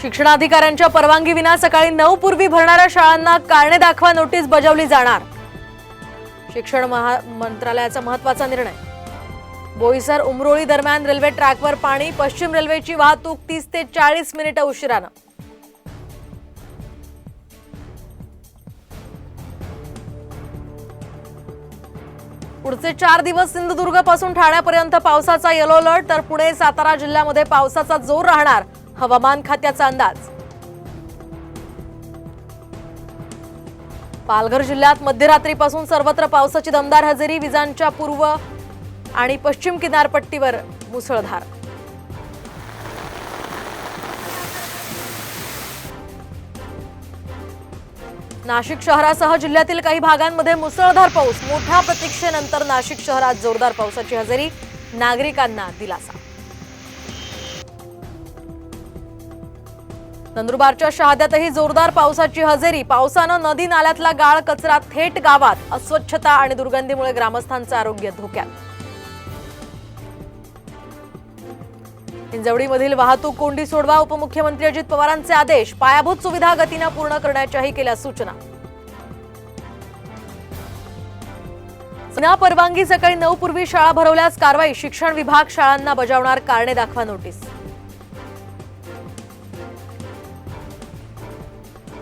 शिक्षणाधिकाऱ्यांच्या परवानगीविना सकाळी 9 पूर्वी भरणाऱ्या शाळांना कारणे दाखवा नोटीस बजावली जाणार। शिक्षण मंत्रालयाचा महत्त्वाचा निर्णय। बोईसर उमरोळी दरम्यान रेल्वे ट्रॅकवर पाणी, पश्चिम रेल्वेची वाहतूक 30 ते 40 मिनिटे उशिराने। पुढचे 4 दिवस सिंधुदुर्ग पासून ठाण्यापर्यंत पावसाचा येलो अलर्ट, तर पुणे सातारा जिल्ह्यामध्ये पावसाचा जोर राहणार, हवामान खात्याचा अंदाज। पालघर जिल्ह्यात मध्यरात्रीपासून सर्वत्र पावसाची दमदार हजेरी, विजांच्या पूर्व आणि पश्चिम किनारपट्टीवर मुसळधार। नाशिक शहरासह जिल्ह्यातील काही भागांमध्ये मुसळधार पाऊस, मोठ्या प्रतीक्षेनंतर नाशिक शहरात जोरदार पावसाची हजेरी, नागरिकांना दिलासा। नंदुरबारच्या शहाद्यातही जोरदार पावसाची हजेरी, पावसानं नदी नाल्यातला गाळ कचरा थेट गावात, अस्वच्छता आणि दुर्गंधीमुळे ग्रामस्थांचं आरोग्य धोक्यात। हिंजवडीमधील वाहतूक कोंडी सोडवा, उपमुख्यमंत्री अजित पवारांचे आदेश, पायाभूत सुविधा गतीने पूर्ण करण्याच्याही केल्या सूचना। विना परवानगी सकाळी 9 पूर्वी शाळा भरवल्यास कारवाई, शिक्षण विभाग शाळांना बजावणार कारणे दाखवा नोटीस।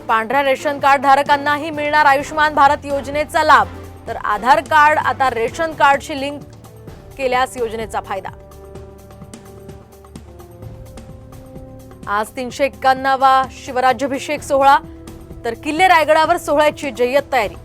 पांढऱ्या रेशन कार्ड धारकांनाही मिळणार आयुष्यमान भारत योजनेचा लाभ, तर आधार कार्ड आता रेशन कार्डशी लिंक केल्यास योजनेचा फायदा। आज 351वा शिवराज्याभिषेक सोहळा, तर किल्ले रायगडावर सोहळ्याची जय्यत तयारी।